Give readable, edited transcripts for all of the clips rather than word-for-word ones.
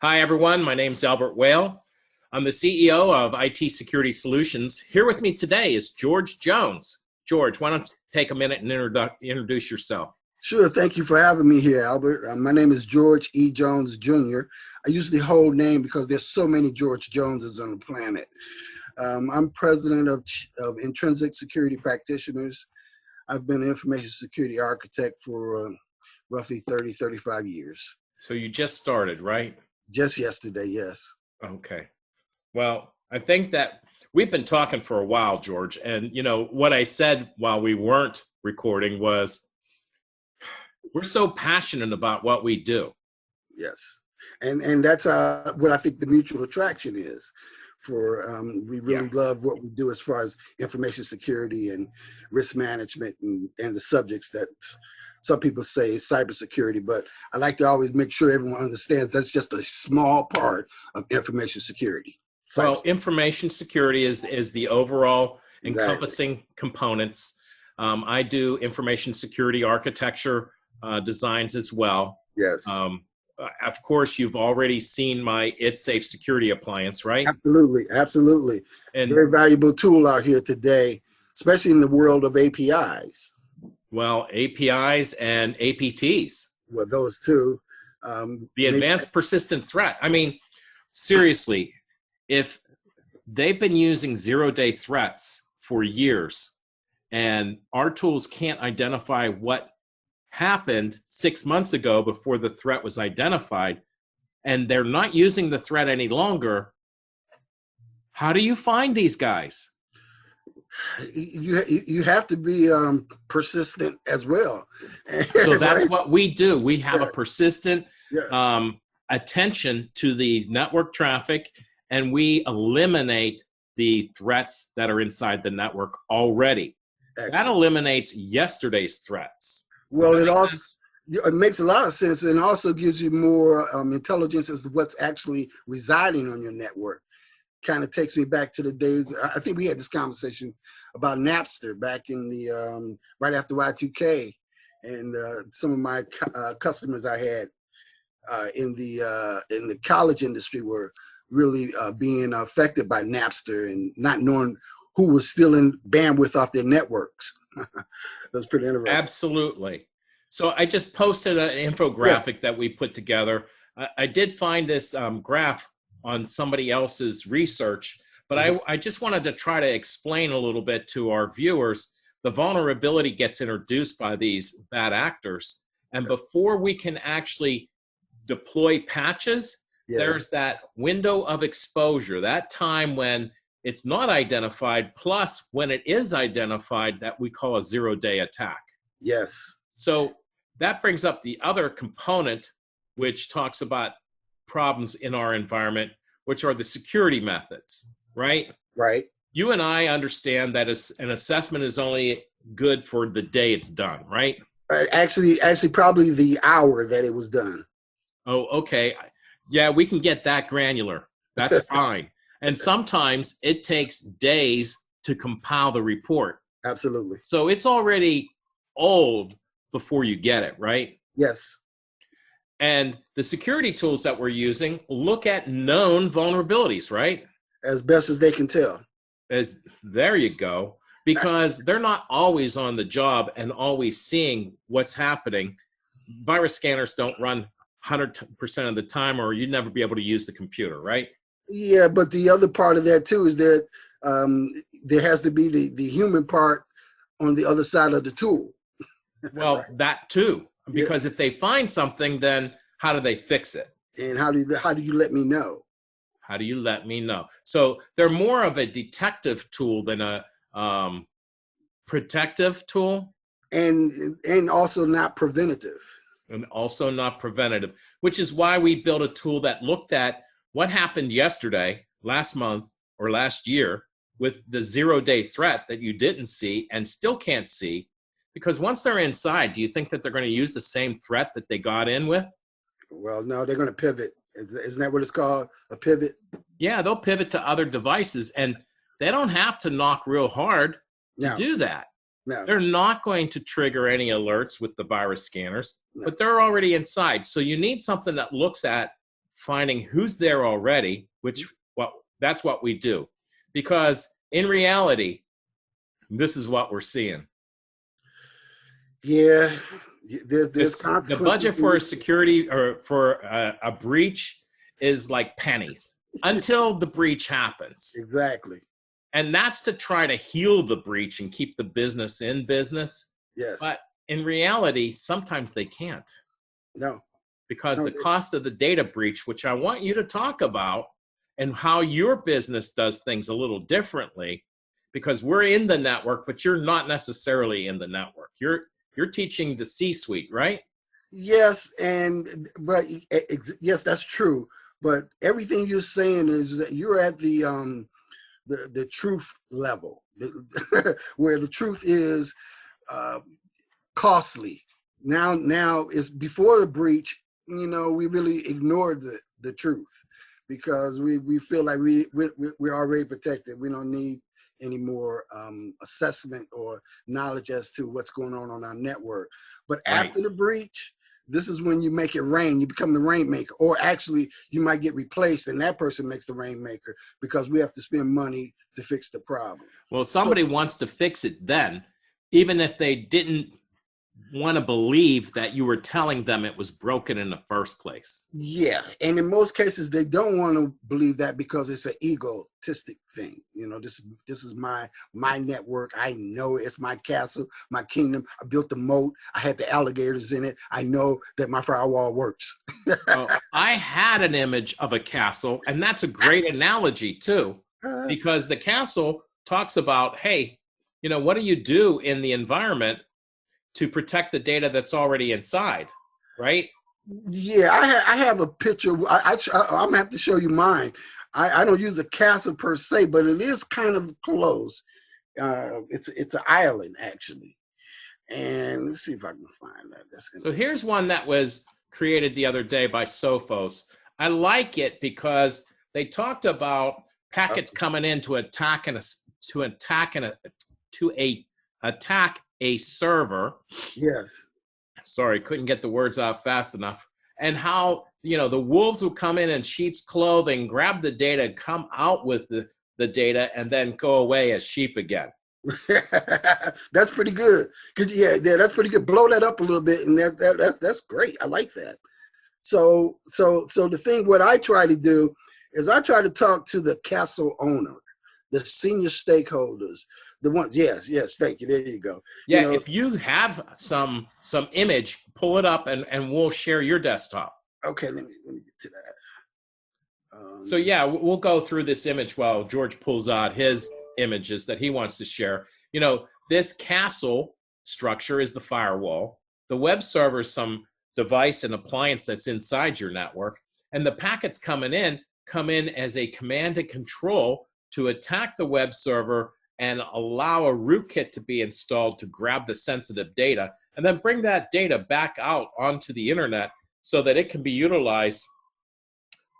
Hi, everyone. My name is Albert Whale. I'm the CEO of IT Security Solutions. Here with me today is George Jones. George, why don't you take a minute and introduce yourself? Sure. Thank you for having me here, Albert. My name is George E. Jones Jr. I use the whole name because there's so many George Joneses on the planet. I'm president of Intrinsic Security Practioners. I've been an information security architect for roughly 35 years. So you just started, right? Just yesterday, yes. Okay. Well, I think that we've been talking for a while, George. And, what I said while we weren't recording was, we're so passionate about what we do. Yes. And that's what I think the mutual attraction is. We really love what we do as far as information security and risk management and the subjects that some people say cybersecurity, but I like to always make sure everyone understands that's just a small part of information security. Well, information security is the overall encompassing components. I do information security architecture designs as well. Yes. Of course, you've already seen my It's Safe security appliance, right? Absolutely. And very valuable tool out here today, especially in the world of APIs. Well, APIs and APTs. Well, those two. The advanced persistent threat. I mean, seriously, if they've been using zero-day threats for years and our tools can't identify what happened 6 months ago before the threat was identified, and they're not using the threat any longer, how do you find these guys? You have to be persistent as well. So that's what we do. We have a persistent attention to the network traffic, and we eliminate the threats that are inside the network already. Excellent. That eliminates yesterday's threats. Well, it makes a lot of sense, and also gives you more intelligence as to what's actually residing on your network. Kind of takes me back to the days. I think we had this conversation about Napster back in the right after Y2K, and some of my customers I had in the college industry were really being affected by Napster and not knowing who was stealing bandwidth off their networks. That's pretty interesting. Absolutely. So I just posted an infographic that we put together. I did find this graph on somebody else's research, but I just wanted to try to explain a little bit to our viewers. The vulnerability gets introduced by these bad actors, and before we can actually deploy patches, there's that window of exposure, that time when it's not identified, plus when it is identified, that we call a zero-day attack. Yes. So that brings up the other component, which talks about problems in our environment, which are the security methods, right? Right. You and I understand that an assessment is only good for the day it's done, right? Actually, probably the hour that it was done. Oh, okay. Yeah, we can get that granular. That's fine. And sometimes it takes days to compile the report. Absolutely. So it's already old before you get it, right? Yes. And the security tools that we're using look at known vulnerabilities, right? As best as they can tell. There you go. Because they're not always on the job and always seeing what's happening. Virus scanners don't run 100% of the time, or you'd never be able to use the computer, right? Yeah, but the other part of that too is that there has to be the human part on the other side of the tool. Well, that too, because if they find something, then how do they fix it? And how do you let me know? How do you let me know? So they're more of a detective tool than a protective tool. And also not preventative. And also not preventative, which is why we built a tool that looked at what happened yesterday, last month, or last year with the zero-day threat that you didn't see and still can't see. Because once they're inside, do you think that they're going to use the same threat that they got in with? Well, no, they're going to pivot. Isn't that what it's called? A pivot? Yeah, they'll pivot to other devices, and they don't have to knock real hard to do that. No. They're not going to trigger any alerts with the virus scanners, but they're already inside. So you need something that looks at finding who's there already, that's what we do. Because in reality, this is what we're seeing. Yeah, there's The consequences. budget for a security or for a breach is like pennies until the breach happens. Exactly. And that's to try to heal the breach and keep the business in business. Yes. But in reality, sometimes they can't. No. Because the cost of the data breach, which I want you to talk about, and how your business does things a little differently, because we're in the network, but you're not necessarily in the network. You're teaching the C-suite, right? Yes, yes, that's true. But everything you're saying is that you're at the truth level, where the truth is costly. Now is before the breach. We really ignored the truth because we feel like we're already protected. We don't need any more assessment or knowledge as to what's going on our network. But after the breach, this is when you make it rain. You become the rainmaker, or actually you might get replaced and that person makes the rainmaker because we have to spend money to fix the problem. Well, somebody wants to fix it then, even if they didn't want to believe that you were telling them it was broken in the first place. Yeah, and in most cases they don't want to believe that because it's an egotistic thing. This is my network. I know it's my castle, my kingdom. I built the moat. I had the alligators in it. I know that my firewall works. Well, I had an image of a castle, and that's a great analogy too, because the castle talks about, hey, what do you do in the environment to protect the data that's already inside, right? Yeah, I have a picture. I'm gonna have to show you mine. I don't use a castle per se, but it is kind of close. It's an island actually, and let's see if I can find that. So here's one that was created the other day by Sophos. I like it because they talked about packets coming in to attack a server. Yes. Sorry, couldn't get the words out fast enough. And how, the wolves will come in sheep's clothing, grab the data, come out with the data, and then go away as sheep again. That's pretty good. That's pretty good. Blow that up a little bit, and that's great. I like that. So the thing, what I try to do is I try to talk to the castle owner, the senior stakeholders, the ones. Yes, thank you. There you go. Yeah, if you have some image, pull it up and we'll share your desktop. Okay, let me get to that. So yeah, we'll go through this image while George pulls out his images that he wants to share. This castle structure is the firewall. The web server is some device and appliance that's inside your network, and the packets come in as a command and control to attack the web server and allow a rootkit to be installed to grab the sensitive data and then bring that data back out onto the internet so that it can be utilized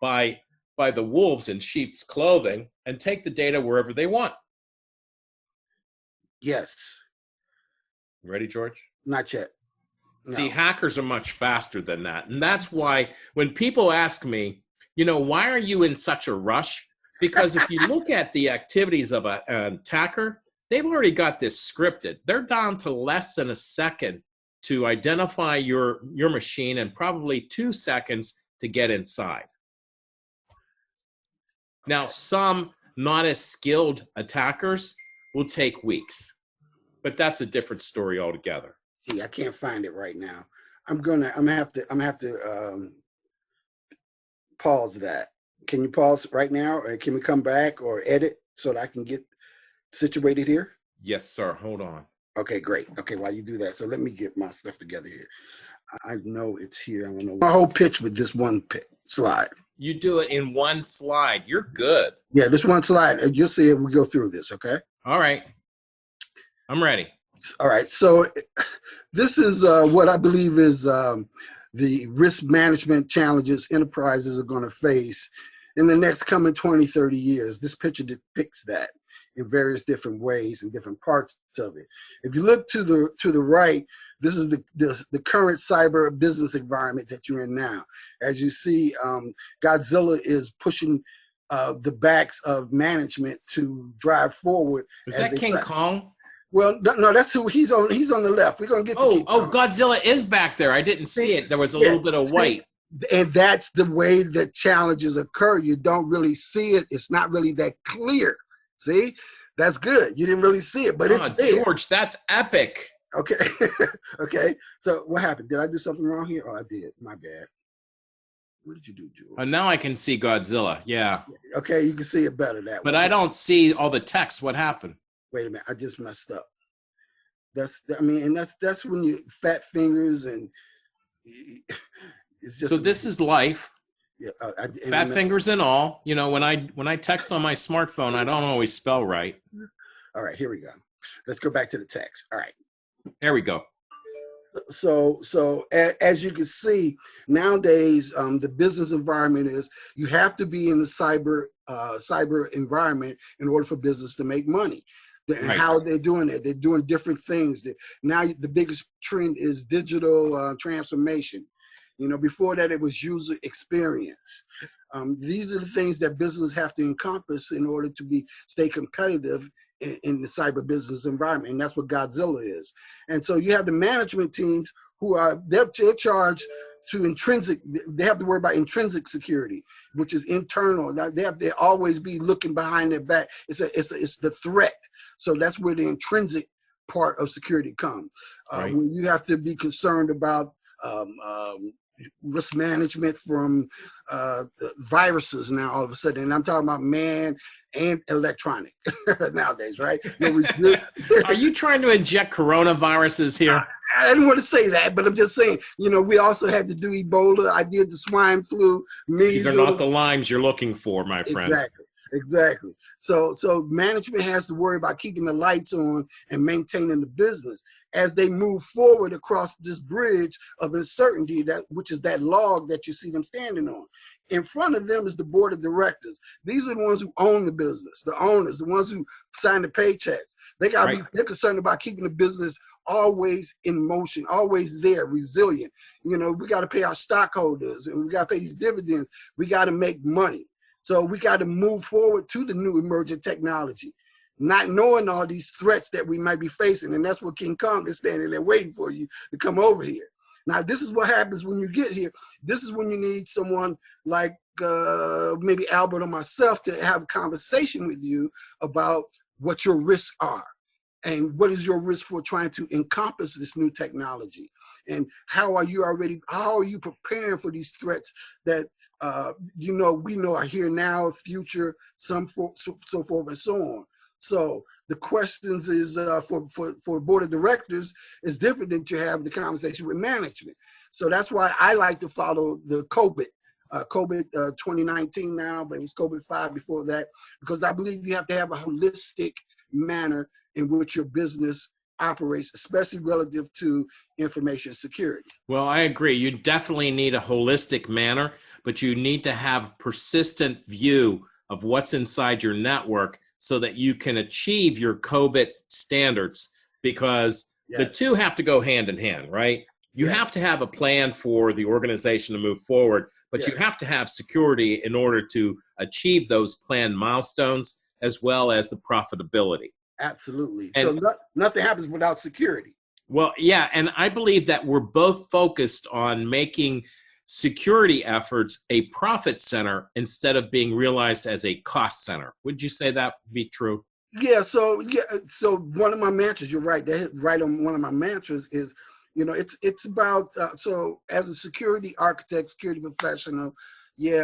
by the wolves in sheep's clothing and take the data wherever they want. Yes. Ready, George? Not yet. No. See, hackers are much faster than that. And that's why when people ask me, why are you in such a rush? Because if you look at the activities of an attacker, they've already got this scripted. They're down to less than a second to identify your machine and probably 2 seconds to get inside. Now, some not as skilled attackers will take weeks, but that's a different story altogether. See, I can't find it right now. I'm gonna have to pause that. Can you pause right now, or can we come back or edit so that I can get situated here? Yes, sir. Hold on. Okay, great. Okay, while you do that, so let me get my stuff together here. I know it's here. I want to know my whole pitch with this one slide. You do it in one slide. You're good. Yeah, this one slide. You'll see it. We go through this, okay? All right. I'm ready. All right. So this is what I believe is the risk management challenges enterprises are going to face in the next coming 20, 30 years. This picture depicts that in various different ways and different parts of it. If you look to the right, This is the current cyber business environment that you're in now. As you see, Godzilla is pushing the backs of management to drive forward. Is As that they King try. Kong? Well, no, that's who he's on. He's on the left. We're gonna get to Oh, King oh, Kong. Godzilla is back there. I didn't see See, it. There was a yeah, little bit of see, white. and that's the way that challenges occur. You don't really see it. It's not really that clear. See, that's good. You didn't really see it, but it's Oh, there. George, that's epic. Okay. Okay. So what happened? Did I do something wrong here? Oh, I did. My bad. What did you do, George? Now I can see Godzilla. Yeah. Okay, you can see it better that way. But I don't see all the text. What happened? Wait a minute. I just messed up. I mean, and that's when you fat fingers and it's just. So this is life. Yeah, Fat fingers and all. You know, when I text on my smartphone, I don't always spell right. All right, here we go. Let's go back to the text. All right. There we go. So as you can see nowadays, the business environment is you have to be in the cyber environment in order for business to make money. And Right. how they're doing it, they're doing different things. Now the biggest trend is digital transformation. You know, before that it was user experience. These are the things that businesses have to encompass in order to stay competitive in the cyber business environment, and that's what Godzilla is. And so you have the management teams who they're charged to they have to worry about intrinsic security, which is internal. Now they have to always be looking behind their back. It's the threat. So that's where the intrinsic part of security comes. Right. When you have to be concerned about risk management from viruses now all of a sudden, and I'm talking about man and electronic nowadays, right? Are you trying to inject coronaviruses here? I didn't want to say that, but I'm just saying, you know, we also had to do Ebola. I did the swine flu, measles. These are not the limes you're looking for, my friend. Exactly. So management has to worry about keeping the lights on and maintaining the business as they move forward across this bridge of uncertainty, which is that log that you see them standing on. In front of them is the board of directors. These are the ones who own the business, the owners, the ones who sign the paychecks. They're concerned about keeping the business always in motion, always there, resilient. You know, we got to pay our stockholders and we got to pay these dividends. We got to make money. So we got to move forward to the new emerging technology, not knowing all these threats that we might be facing. And that's what King Kong is standing there waiting for you to come over here. Now, this is what happens when you get here. This is when you need someone like maybe Albert or myself to have a conversation with you about what your risks are and what is your risk for trying to encompass this new technology, and how are you preparing for these threats that we know are here now, future, so forth and so on. So the questions is for the board of directors is different than to have the conversation with management. So that's why I like to follow the COVID 2019 now, but it was COVID 5 before that, because I believe you have to have a holistic manner in which your business operates, especially relative to information security. Well, I agree. You definitely need a holistic manner, but you need to have a persistent view of what's inside your network so that you can achieve your COBIT standards, because the two have to go hand in hand, right? You have to have a plan for the organization to move forward, but you have to have security in order to achieve those planned milestones as well as the profitability. Absolutely. And, so nothing happens without security. Well, yeah, and I believe that we're both focused on making security efforts a profit center instead of being realized as a cost center. Would you say that would be true? Yeah. So one of my mantras, you're right. That right on one of my mantras is, you know, it's about so as a security architect, security professional,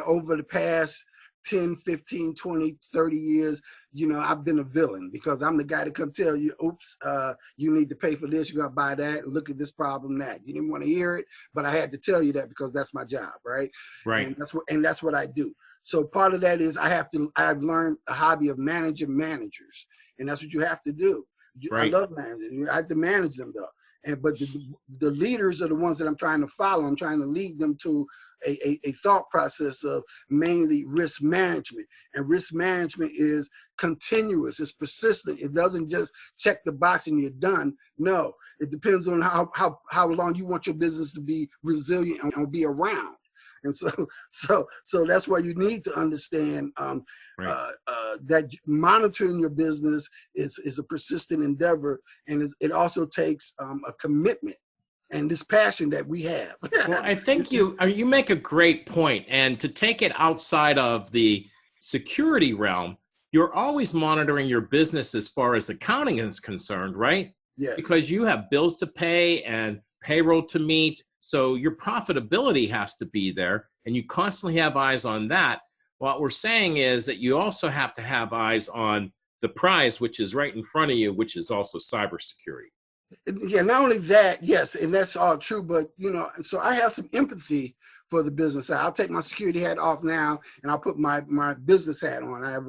over the past 10, 15, 20, 30 years, you know, I've been a villain because I'm the guy to come tell you, oops, you need to pay for this, you got to buy that, look at this problem, that. You didn't want to hear it, but I had to tell you that because that's my job, right? Right. And that's what I do. So part of that is I've learned a hobby of managing managers, and that's what you have to do. Right. I love managing. I have to manage them though. but the leaders are the ones that I'm trying to follow. I'm trying to lead them to a thought process of mainly risk management. And risk management is continuous, it's persistent. It doesn't just check the box and you're done. No, it depends on how long you want your business to be resilient and be around. And so that's why you need to understand that monitoring your business is a persistent endeavor, and it also takes a commitment and this passion that we have. Well, I think you make a great point. And to take it outside of the security realm, you're always monitoring your business as far as accounting is concerned, right? Yes. Because you have bills to pay and payroll to meet. So your profitability has to be there, and you constantly have eyes on that. What we're saying is that you also have to have eyes on the prize, which is right in front of you, which is also cybersecurity. Yeah, not only that, yes, and that's all true, but so I have some empathy for the business side. I'll take my security hat off now, and I'll put my business hat on. I have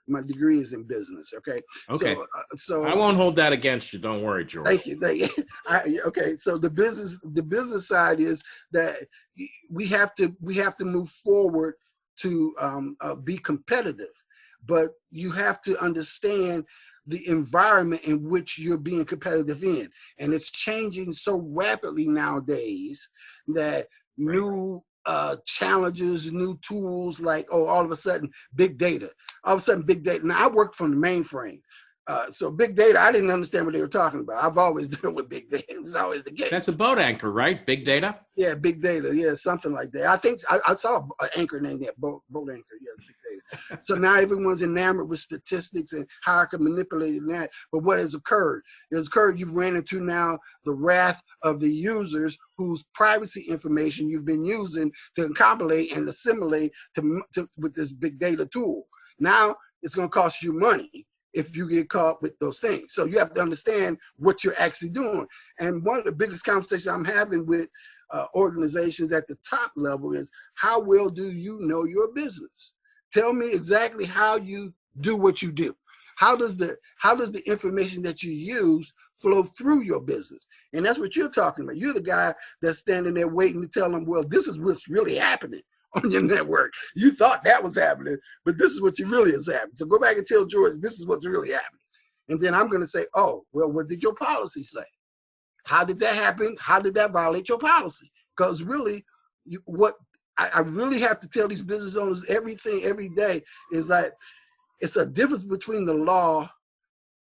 my degree is in business. Okay. Okay. So I won't hold that against you. Don't worry, George. Thank you. Okay. So the business side is that we have to move forward to be competitive, but you have to understand the environment in which you're being competitive in, and it's changing so rapidly nowadays that new challenges, new tools, like all of a sudden big data. Now I worked from the mainframe. So big data, I didn't understand what they were talking about. I've always dealt with big data. It's always the case. That's a boat anchor, right? Big data? Yeah, big data. Yeah, something like that. I think I saw an anchor named that, boat anchor. Yeah, big data. So now everyone's enamored with statistics and how I can manipulate that. But what has occurred? You've ran into now the wrath of the users whose privacy information you've been using to compilate and assimilate with this big data tool. Now it's going to cost you money if you get caught with those things. So you have to understand what you're actually doing. And one of the biggest conversations I'm having with organizations at the top level is, how well do you know your business? Tell me exactly how you do what you do. How does the information that you use flow through your business? And that's what you're talking about. You're the guy that's standing there waiting to tell them, well, this is what's really happening on your network. You thought that was happening, but this is what really is happening. So go back and tell George, this is what's really happening. And then I'm going to say, oh, well, what did your policy say? How did that happen? How did that violate your policy? Because really, what I really have to tell these business owners every day is that it's a difference between the law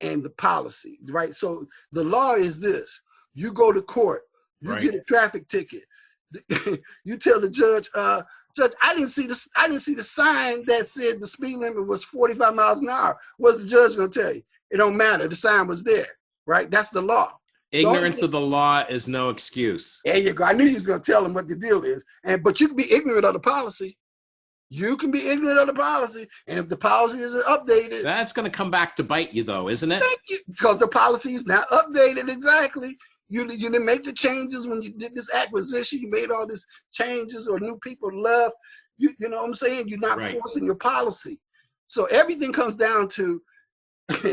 and the policy, right? So the law is this: you go to court, you get a traffic ticket, you tell the judge, Judge, I didn't see the sign that said the speed limit was 45 miles an hour. What's the judge going to tell you? It don't matter. The sign was there, right? That's the law. Ignorance of the law is no excuse. There you go. I knew you was going to tell them what the deal is. But you can be ignorant of the policy. You can be ignorant of the policy. And if the policy isn't updated, that's going to come back to bite you, though, isn't it? Thank you, because the policy is not updated exactly. You didn't make the changes when you did this acquisition. You made all these changes, or new people left. You know what I'm saying? You're not forcing your policy. So everything comes down to,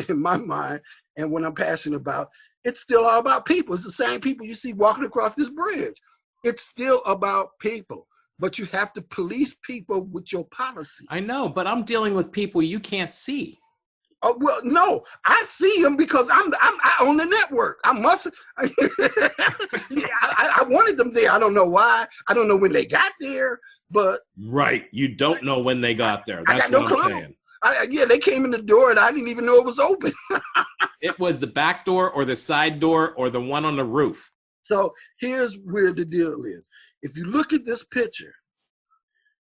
in my mind, and what I'm passionate about, it's still all about people. It's the same people you see walking across this bridge. It's still about people. But you have to police people with your policy. I know, but I'm dealing with people you can't see. Oh, well, no, I see them because I own the network. I must. I wanted them there. I don't know why. I don't know when they got there, but right, you don't know when they got there. That's what I'm saying. Yeah, they came in the door and I didn't even know it was open. It was the back door or the side door or the one on the roof. So here's where the deal is. If you look at this picture,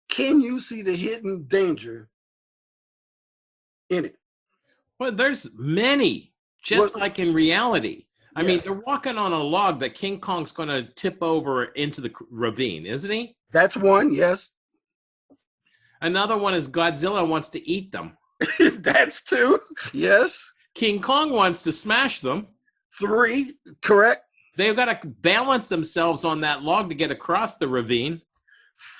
can you see the hidden danger in it? Well, there's many, just like in reality. I mean, they're walking on a log that King Kong's going to tip over into the ravine, isn't he? That's one, yes. Another one is Godzilla wants to eat them. That's two, yes. King Kong wants to smash them. Three, correct. They've got to balance themselves on that log to get across the ravine.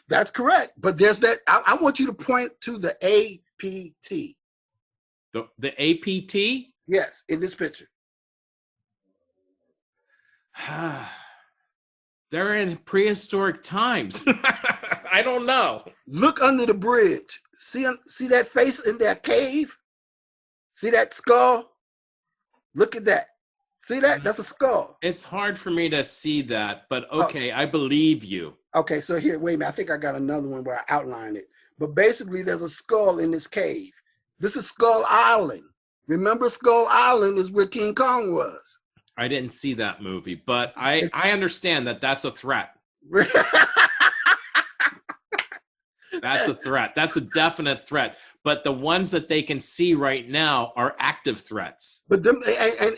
That's correct. But there's that. I want you to point to the APT. The APT? Yes, in this picture. They're in prehistoric times. I don't know. Look under the bridge. See that face in that cave? See that skull? Look at that. See that? That's a skull. It's hard for me to see that, but okay, I believe you. Okay, so here, wait a minute. I think I got another one where I outlined it. But basically, there's a skull in this cave. This is Skull Island. Remember, Skull Island is where King Kong was. I didn't see that movie, but I understand that that's a threat. That's a threat. That's a definite threat. But the ones that they can see right now are active threats. But them,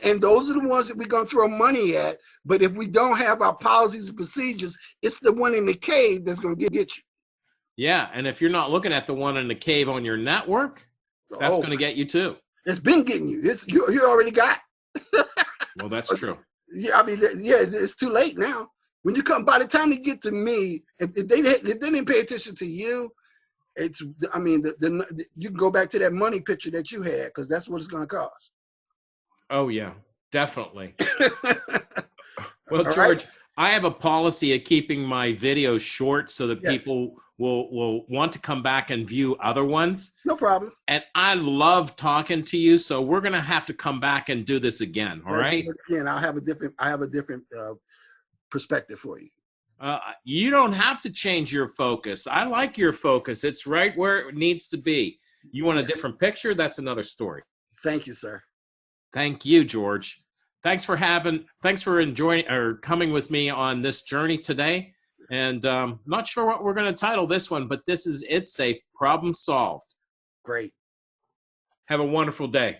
and those are the ones that we're going to throw money at. But if we don't have our policies and procedures, it's the one in the cave that's going to get you. Yeah, and if you're not looking at the one in the cave on your network, that's going to get you too. It's been getting you. You already got. Well, that's true. Yeah, I mean, yeah, it's too late now. When you come, by the time you get to me, if they didn't pay attention to you, I mean, you can go back to that money picture that you had, because that's what it's going to cost. Oh yeah, definitely. Well, All George, right. I have a policy of keeping my videos short so that people will want to come back and view other ones. No problem. And I love talking to you, so we're gonna have to come back and do this again. All right? Again, I have a different perspective for you. You don't have to change your focus. I like your focus. It's right where it needs to be. You want a different picture? That's another story. Thank you, sir. Thank you, George. Thanks for enjoying or coming with me on this journey today. And not sure what we're going to title this one, but this is It's Safe, Problem Solved. Great. Have a wonderful day.